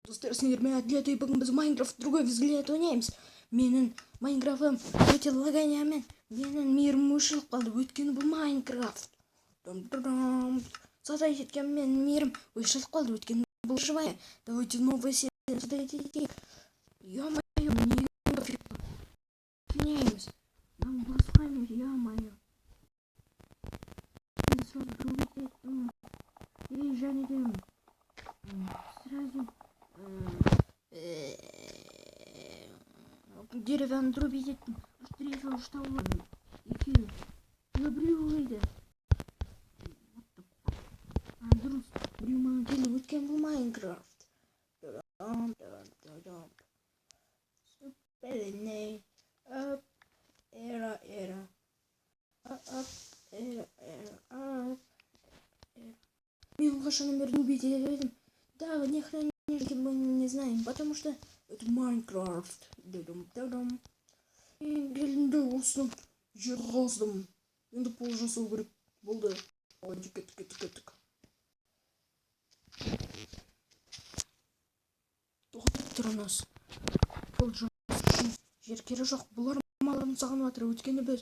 Достар, сендермен әділет бүгін біз Майнкрафт другой взгляд ойнаймыз. Менің Майнкрафтым өте лаганямен. Менің мирім өшіріп қалды, өйткені бұл Майнкрафт. Создать еткен менің мирім өшіріп қалды, өйткені бұл живая. Давайте новый серия создать етейік. Ё-моё, не меняемся. Нам басқаймыз, ё-моё. Сразу другой и және де сразу деревянный трубить еттім. Третьего штауы екеуі біреу ойды. Дұрыс, біреу маған келіп өткен бұл Майнкрафт. Суперный эра. Мен қашаннан бері убить едім. Да, вы не знаем, потому что это Майнкрафт. Елінде осыны жер қаздым. Енді пол жасау керек болды. Кеттік. Тоқтап тұрыңыз. Пол жасау үшін жер керек жоқ. Бұлар маларын сағынып жатыр. Өйткені біз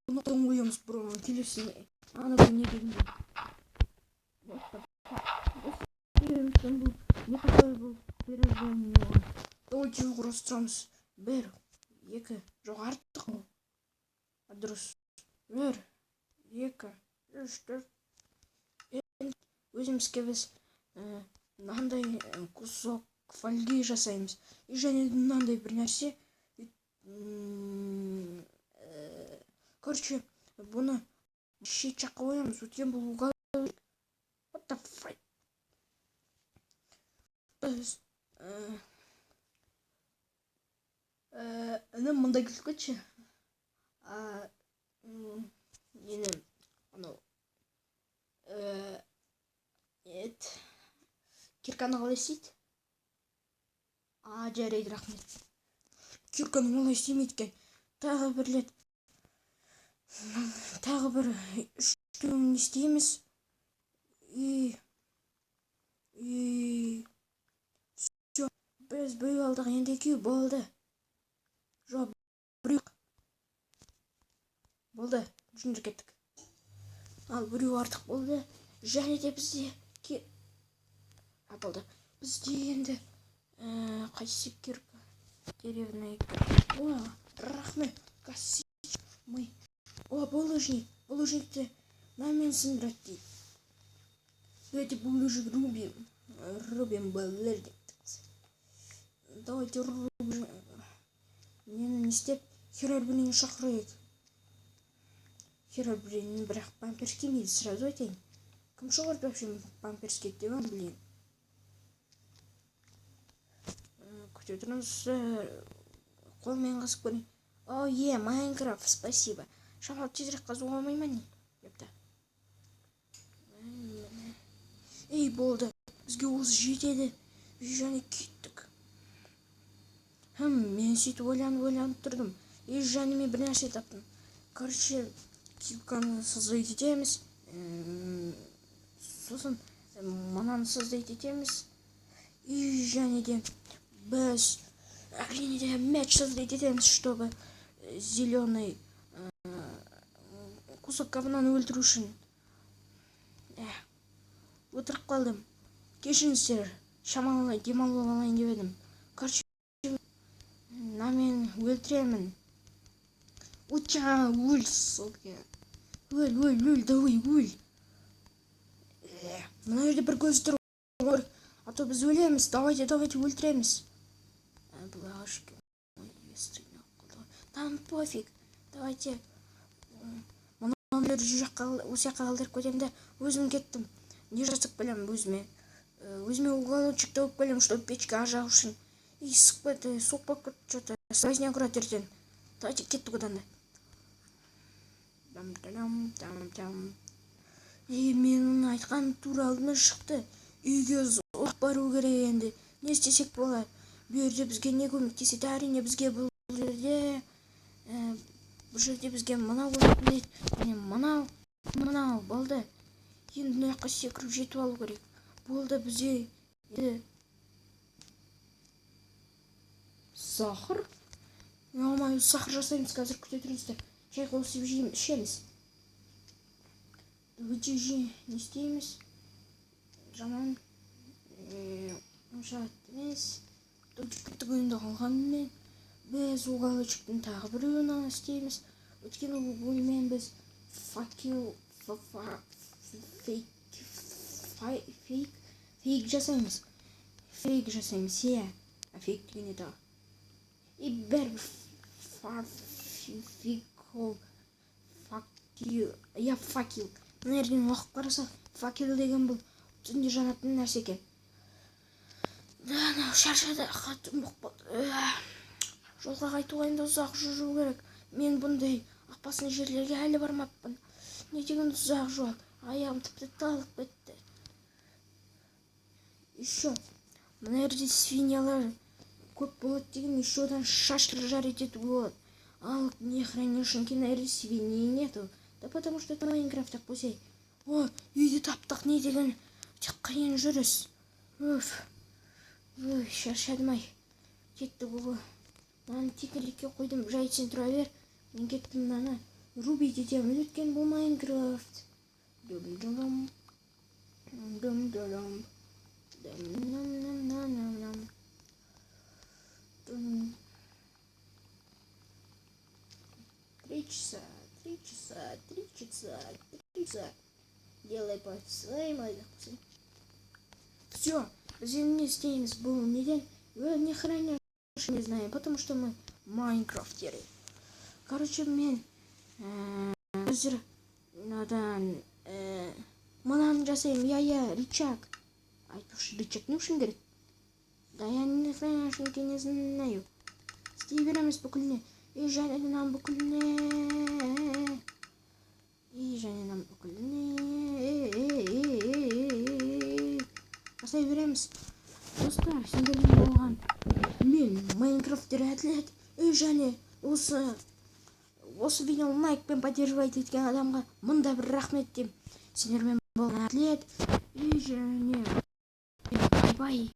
бұны қоямыз бұрын келесіне. Ана бұл не дегенде. Бұл не такое был переживание. Давайте құрастырамыз. 1, 2, жоқ артық ол. Дұрыс. 1, 2, 3, 4. Өзімізге біз мынандай кусок фольги жасаймыз. И және мынандай бір нәрсе. Короче, бұны шетчаққа қоямыз. Өткен бұл угол. What the frick? Біз інім мұндай күліп кетші. Енім анау кирканы қалай істейді? Жарайды, рахмет. Кирканы олай істемейді екен. Тағы бір рет тағы бір 3 істейміз. И все, біз біреу алдық, енді екеу болды. Жоқ, біреу болды, үшінші кеттік. Ал біреу артық болды. Және де бізде болды. Бізде енді қайсы кирка? Деревная кирка. О, рахмет, косичь мы. О, булыжникті намен сындырады дейді. Давайте булыжник рубим баллердик. Давайте рубим. Нені істеп херарбінен шақырайық. Херарбінен бірақ памперс келмейді, сразу айтайын. Кім шығарды вообще памперс кетті, блин. Күте тұрыңыз, қолмен қасып көрейін. О, Майнкрафт, спасибо. Шамал тезірек қазуға алмай не? Депті. Ей, болды. Бізге осы жетеді. Және кеттік. Мен сөйтіп ойланып тұрдым. Жәніме бір нәрсе таптым. Короче, кирканы создать етеміз. Сосын мынаны создать етеміз. И және де біз әрине де мяч создать етеміз, чтобы зеленый кусок говнаны өлтіру үшін. Отырып қалдым. Кешіріңіздер, шамалы демалып алайын деп едім. Короче, мен өлтіремін. Өль, сука. Өль, давай, өль. Мына жерде бір көз тұр. А то біз өлеміз. Давайте өлтіреміз. Блашки. Там пофиг. Давайте. Мұны осы жаққа қалдырып көтемді. Өзім кеттім. Не жасып білем өзіме. Өзіме уголочек тауып білем, чтобы печке ажау үшін. И соқпақ что-то слазня кратертен. Давайте кеттік одан да. И менің айтқан тура алдына шықты. Үйге зоқ бару керек енді. Не істесек болады? Бұл жерде бізге не көмектеседі? Әрине бізге бұл жерде бізге мынау көмектеседі. Мынау болды. Енді мына жаққа секіріп жетіп алу керек. Болды, бізде сахар. Сахар жасаймыз қазір, күте тұрыңыздар. Шай қосып ішеміз. Давайте не істейміз. Жаман жат емес. Түгінді қалғанмен біз уголочектің тағы біреуін істейміз. Өткен оймен біз фейк жасаймыз. Фейк деген еді. И бәрібір факел. Мына жерден оқып қарасақ, факел деген бұл түнде жанатын нәрсе екен. Шаршады, қатым болды. Жолға қайтуға енді ұзақ жүру керек. Мен бұндай ақпасын жерлерге әлі бармаппын. Не деген ұзақ жол. Аяғым тіпті талып кетті. Еще мына жерде свиньялар көп болады деген, еще одан шашлык жарить етуге болады. Ал не хранишеньки, наверное, свиньи нету. Да потому что это Майнкрафт так пусей. О, үйді таптық, не деген қиын жүріс. Шаршадым-ай. Кетті бұл. Мынаны текілікке қойдым, жай сен тұра бер. Мен кеттім мынаны рубить етемін. Өткен бұл Майнкрафт. Дум-дум-дум. 3 часа. Делай по своим айдапсам. Все, не стеймс был неден. Вы не храня не знаем, потому что мы майнкрафтеры. Короче, мен надан манан жасайм, я рычаг. Айтушы рычаг не ушин керек? Да я не знаю. Істей береміз бүкіліне. Және нам бүкіліне. Жасай береміз. Достар, сендермен болған мен Майнкрафттер әділет. Және осы видеоны лайкпен поддерживать еткен адамға мында бір рахмет деймін. Сендермен болған әділет. Және бай-бай.